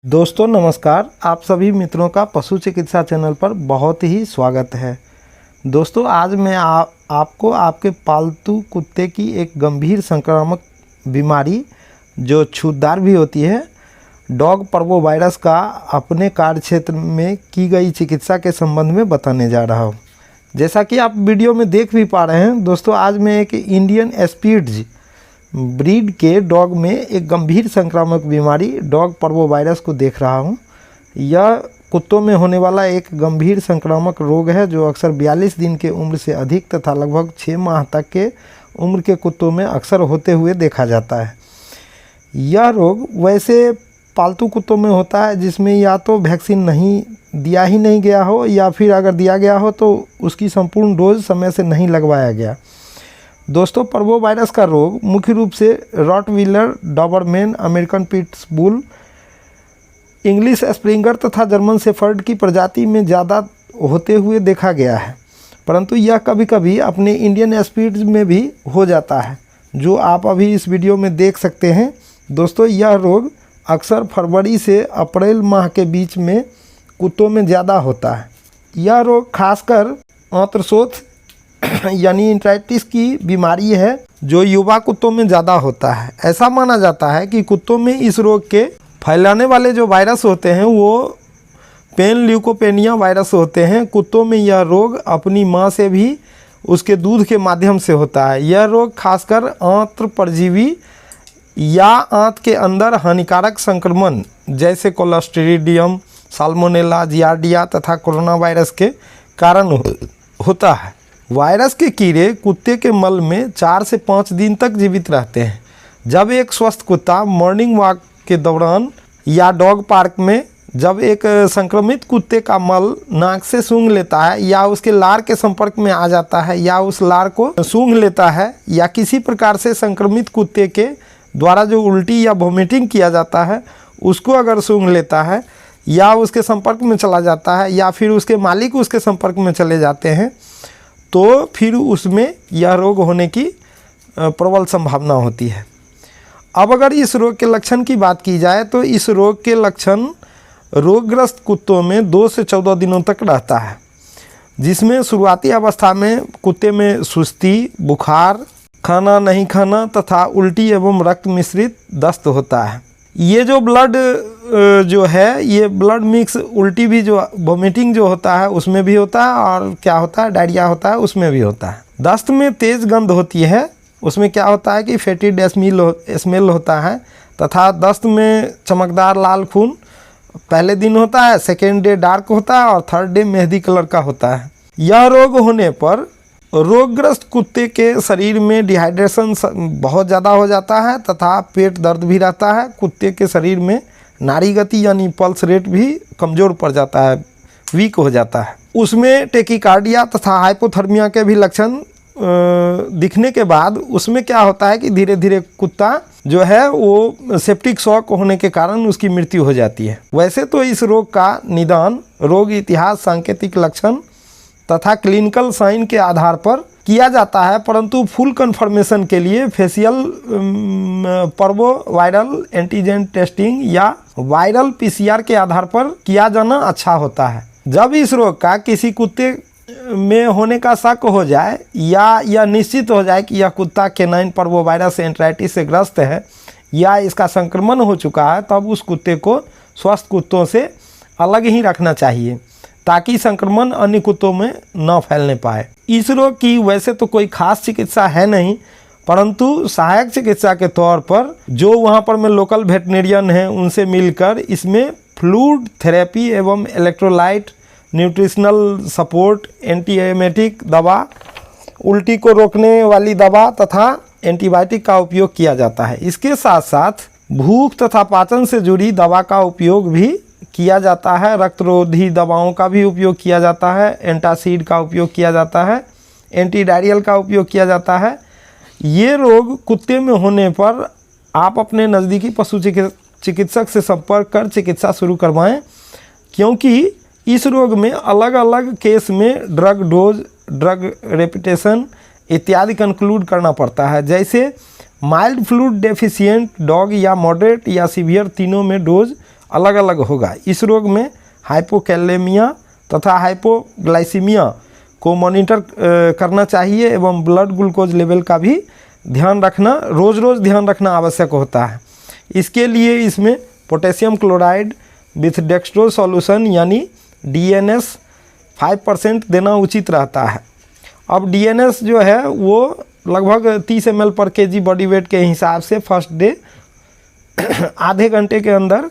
दोस्तों नमस्कार। आप सभी मित्रों का पशु चिकित्सा चैनल पर बहुत ही स्वागत है। दोस्तों आज मैं आपको आपके पालतू कुत्ते की एक गंभीर संक्रामक बीमारी जो छूतदार भी होती है डॉग पर्वोवायरस का अपने कार्यक्षेत्र में की गई चिकित्सा के संबंध में बताने जा रहा हूँ। जैसा कि आप वीडियो में देख भी पा रहे हैं दोस्तों, आज मैं एक इंडियन स्पिट्ज़ ब्रीड के डॉग में एक गंभीर संक्रामक बीमारी डॉग पर्वोवायरस को देख रहा हूं। यह कुत्तों में होने वाला एक गंभीर संक्रामक रोग है जो अक्सर 42 दिन के उम्र से अधिक तथा लगभग 6 माह तक के उम्र के कुत्तों में अक्सर होते हुए देखा जाता है। यह रोग वैसे पालतू कुत्तों में होता है जिसमें या तो वैक्सीन नहीं दिया ही नहीं गया हो या फिर अगर दिया गया हो तो उसकी संपूर्ण डोज समय से नहीं लगवाया गया। दोस्तों पर्वोवायरस का रोग मुख्य रूप से rottweiler, Doberman, American pitbull, English springer तथा जर्मन शेफर्ड की प्रजाति में ज़्यादा होते हुए देखा गया है, परंतु यह कभी कभी अपने इंडियन स्पिट्ज़ में भी हो जाता है जो आप अभी इस वीडियो में देख सकते हैं। दोस्तों यह रोग अक्सर फरवरी से अप्रैल माह के बीच में कुत्तों में ज़्यादा होता है। यह रोग खासकर आंत्रशोथ यानी इंट्राइटिस की बीमारी है जो युवा कुत्तों में ज़्यादा होता है। ऐसा माना जाता है कि कुत्तों में इस रोग के फैलाने वाले जो वायरस होते हैं वो पेन ल्यूकोपेनिया वायरस होते हैं। कुत्तों में यह रोग अपनी मां से भी उसके दूध के माध्यम से होता है। यह रोग खासकर आंत्र परजीवी या आंत के अंदर हानिकारक संक्रमण जैसे क्लोस्ट्रीडियम, साल्मोनेला, जियार्डिया तथा कोरोना वायरस के कारण होता है। वायरस के कीड़े कुत्ते के मल में 4 से 5 दिन तक जीवित रहते हैं। जब एक स्वस्थ कुत्ता मॉर्निंग वॉक के दौरान या डॉग पार्क में जब एक संक्रमित कुत्ते का मल नाक से सूंघ लेता है या उसके लार के संपर्क में आ जाता है या उस लार को सूंघ लेता है या किसी प्रकार से संक्रमित कुत्ते के द्वारा जो उल्टी या वोमिटिंग किया जाता है उसको अगर सूंघ लेता है या उसके संपर्क में चला जाता है या फिर उसके मालिक उसके संपर्क में चले जाते हैं तो फिर उसमें यह रोग होने की प्रबल संभावना होती है। अब अगर इस रोग के लक्षण की बात की जाए तो इस रोग के लक्षण रोगग्रस्त कुत्तों में 2 से 14 दिनों तक रहता है, जिसमें शुरुआती अवस्था में कुत्ते में सुस्ती, बुखार, खाना नहीं खाना तथा उल्टी एवं रक्त मिश्रित दस्त होता है। ये जो ब्लड जो है ये ब्लड मिक्स उल्टी भी जो वोमिटिंग जो होता है उसमें भी होता है और क्या होता है डायरिया होता है उसमें भी होता है। दस्त में तेज़ गंध होती है, उसमें क्या होता है कि फेटिड स्मेल होता है तथा दस्त में चमकदार लाल खून पहले दिन होता है, सेकेंड डे डार्क होता है और थर्ड डे मेहंदी कलर का होता है। यह रोग होने पर रोगग्रस्त कुत्ते के शरीर में डिहाइड्रेशन बहुत ज़्यादा हो जाता है तथा पेट दर्द भी रहता है। कुत्ते के शरीर में नाड़ी गति यानी पल्स रेट भी कमज़ोर पड़ जाता है, वीक हो जाता है। उसमें टेकिकार्डिया तथा हाइपोथर्मिया के भी लक्षण दिखने के बाद उसमें क्या होता है कि धीरे धीरे कुत्ता जो है वो सेप्टिक शॉक होने के कारण उसकी मृत्यु हो जाती है। वैसे तो इस रोग का निदान रोग इतिहास, सांकेतिक लक्षण तथा क्लिनिकल साइन के आधार पर किया जाता है, परंतु फुल कंफर्मेशन के लिए फेशियल पर्वोवायरल एंटीजन टेस्टिंग या वायरल पीसीआर के आधार पर किया जाना अच्छा होता है। जब इस रोग का किसी कुत्ते में होने का शक हो जाए या यह निश्चित हो जाए कि यह कुत्ता कैनाइन पर्वोवायरस एंट्राइटिस से ग्रस्त है या इसका संक्रमण हो चुका है, तब उस कुत्ते को स्वस्थ कुत्तों से अलग ही रखना चाहिए ताकि संक्रमण अन्य कुत्तों में न फैलने पाए। इस रोग की वैसे तो कोई खास चिकित्सा है नहीं, परंतु सहायक चिकित्सा के तौर पर जो वहाँ पर में लोकल वेटनेरियन हैं उनसे मिलकर इसमें फ्लूइड थेरेपी एवं इलेक्ट्रोलाइट, न्यूट्रिशनल सपोर्ट, एंटीएमेटिक दवा, उल्टी को रोकने वाली दवा तथा एंटीबायोटिक का उपयोग किया जाता है। इसके साथ साथ भूख तथा पाचन से जुड़ी दवा का उपयोग भी किया जाता है, रक्तरोधी दवाओं का भी उपयोग किया जाता है, एंटासिड का उपयोग किया जाता है, एंटी डायरियल का उपयोग किया जाता है। ये रोग कुत्ते में होने पर आप अपने नज़दीकी पशु चिकित्सक से संपर्क कर चिकित्सा शुरू करवाएं, क्योंकि इस रोग में अलग अलग केस में ड्रग डोज, ड्रग रेपिटेशन इत्यादि कंक्लूड करना पड़ता है। जैसे माइल्ड फ्लूइड डेफिशिएंट डॉग या मॉडरेट या सीवियर तीनों में डोज अलग अलग होगा। इस रोग में हाइपोकैलेमिया तथा हाइपोग्लाइसीमिया को मॉनिटर करना चाहिए एवं ब्लड ग्लूकोज लेवल का भी ध्यान रखना, रोज़ ध्यान रखना आवश्यक होता है। इसके लिए इसमें potassium chloride with dextrose solution यानी DNS 5% देना उचित रहता है। अब DNS जो है वो लगभग 30 ml पर kg बॉडी वेट के हिसाब से फर्स्ट डे आधे घंटे के अंदर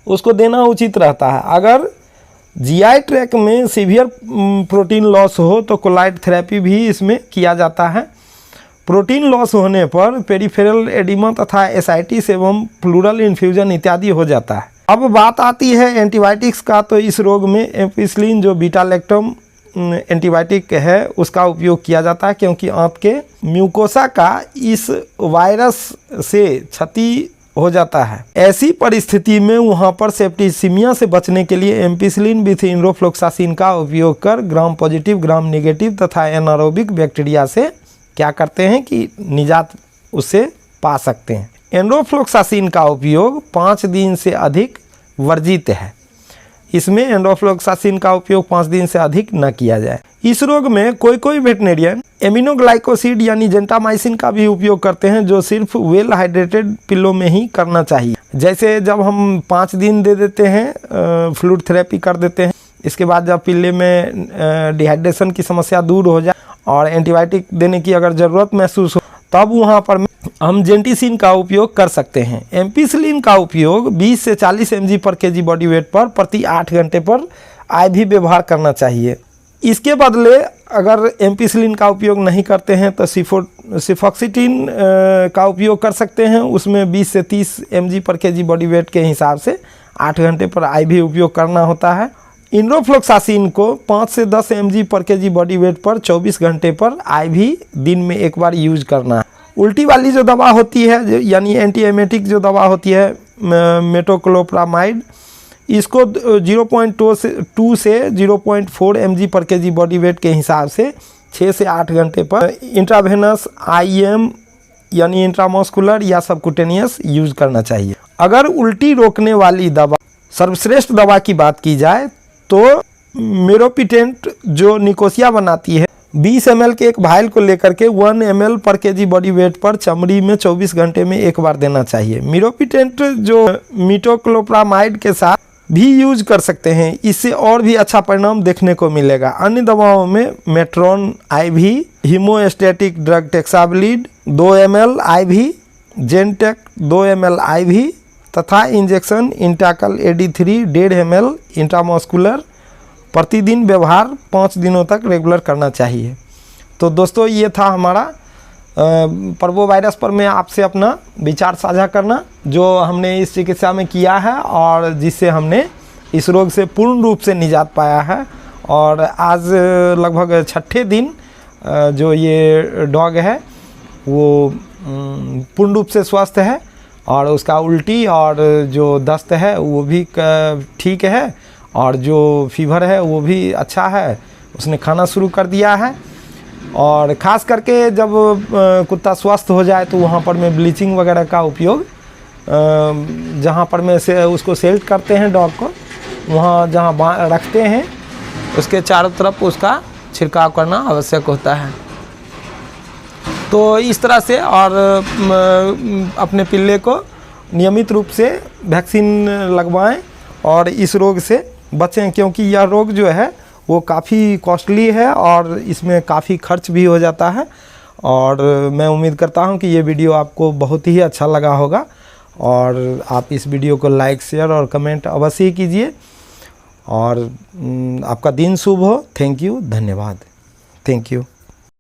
उसको देना उचित रहता है। अगर GI ट्रैक में सीवियर प्रोटीन लॉस हो तो कोलाइड थेरेपी भी इसमें किया जाता है। प्रोटीन लॉस होने पर पेरिफेरल एडिमा तथा एसाइटिस एवं प्लूरल इन्फ्यूजन इत्यादि हो जाता है। अब बात आती है एंटीबायोटिक्स का, तो इस रोग में एम्पिसिलिन जो बीटा लैक्टम एंटीबायोटिक है उसका उपयोग किया जाता है, क्योंकि आंत के म्यूकोसा का इस वायरस से क्षति हो जाता है। ऐसी परिस्थिति में वहाँ पर सेप्टिसिमिया से बचने के लिए एम्पिसिलिन विथ इंरोफ्लोक्सासिन का उपयोग कर ग्राम पॉजिटिव, ग्राम नेगेटिव तथा एनारोबिक बैक्टीरिया से क्या करते हैं कि निजात उससे पा सकते हैं। एंड्रोफ्लोक्सासिन का उपयोग 5 दिन से अधिक वर्जित है। इसमें एंड्रोफ्लोक्सासिन का उपयोग 5 दिन से अधिक न किया जाए। इस रोग में कोई वेटनेरियन एमिनोग्लाइकोसिड यानी जेंटामाइसिन का भी उपयोग करते हैं, जो सिर्फ वेल हाइड्रेटेड पिल्लों में ही करना चाहिए। जैसे जब हम 5 दिन दे देते हैं, फ्लूइड थेरेपी कर देते हैं, इसके बाद जब पिल्ले में डिहाइड्रेशन की समस्या दूर हो जाए और एंटीबायोटिक देने की अगर ज़रूरत महसूस हो, तब वहाँ पर हम जेंटिसिन का उपयोग कर सकते हैं। एम्पिसिलिन का उपयोग 20 से 40 mg पर kg बॉडी वेट पर प्रति 8 घंटे पर IV व्यवहार करना चाहिए। इसके बदले अगर एम्पिसिलिन का उपयोग नहीं करते हैं तो सिफॉक्सिटिन का उपयोग कर सकते हैं। उसमें 20 से 30 mg पर kg बॉडी वेट के हिसाब से 8 घंटे पर IV उपयोग करना होता है। इंड्रोफ्लोक्सासिन को 5 से 10 mg पर kg बॉडी वेट पर 24 घंटे पर IV दिन में एक बार यूज करना है। उल्टी वाली जो दवा होती है यानी एंटीएमेटिक जो दवा होती है मेटोक्लोप्रामाइड, इसको 0.2 से 0.4 mg पर kg बॉडी वेट के हिसाब से 6 से 8 घंटे पर इंट्रावेनस IM यानी इंट्रामस्कुलर या सबकुटेनियस यूज करना चाहिए। अगर उल्टी रोकने वाली दवा सर्वश्रेष्ठ दवा की बात की जाए तो मेरोपिटेंट जो निकोसिया बनाती है 20 ml के एक भाइल को लेकर के 1 ml पर kg बॉडी वेट पर चमड़ी में 24 घंटे में एक बार देना चाहिए। मेरोपिटेंट जो मिटोक्लोप्रामाइड के साथ भी यूज कर सकते हैं, इससे और भी अच्छा परिणाम देखने को मिलेगा। अन्य दवाओं में मेट्रोन IV, हीमोस्टैटिक ड्रग टेक्साबिलिड 2 ml IV, जेनटेक 2 ml IV तथा इंजेक्शन इंटाकल AD3 1.5 ml इंट्रामस्कुलर प्रतिदिन व्यवहार 5 दिनों तक रेगुलर करना चाहिए। तो दोस्तों ये था हमारा पर्वोवायरस पर मैं आपसे अपना विचार साझा करना, जो हमने इस चिकित्सा में किया है और जिससे हमने इस रोग से पूर्ण रूप से निजात पाया है। और आज लगभग 6ठे दिन जो ये डॉग है वो पूर्ण रूप से स्वस्थ है और उसका उल्टी और जो दस्त है वो भी ठीक है और जो फीवर है वो भी अच्छा है, उसने खाना शुरू कर दिया है। और ख़ास करके जब कुत्ता स्वस्थ हो जाए तो वहाँ पर मैं ब्लीचिंग वगैरह का उपयोग जहाँ पर मैं से उसको सेल्ट करते हैं डॉग को, वहाँ जहाँ रखते हैं उसके चारों तरफ उसका छिड़काव करना आवश्यक होता है। तो इस तरह से और अपने पिल्ले को नियमित रूप से वैक्सीन लगवाएं और इस रोग से बचें, क्योंकि यह रोग जो है वो काफ़ी कॉस्टली है और इसमें काफ़ी खर्च भी हो जाता है। और मैं उम्मीद करता हूं कि ये वीडियो आपको बहुत ही अच्छा लगा होगा और आप इस वीडियो को लाइक, शेयर और कमेंट अवश्य ही कीजिए। और आपका दिन शुभ हो। थैंक यू, धन्यवाद, थैंक यू।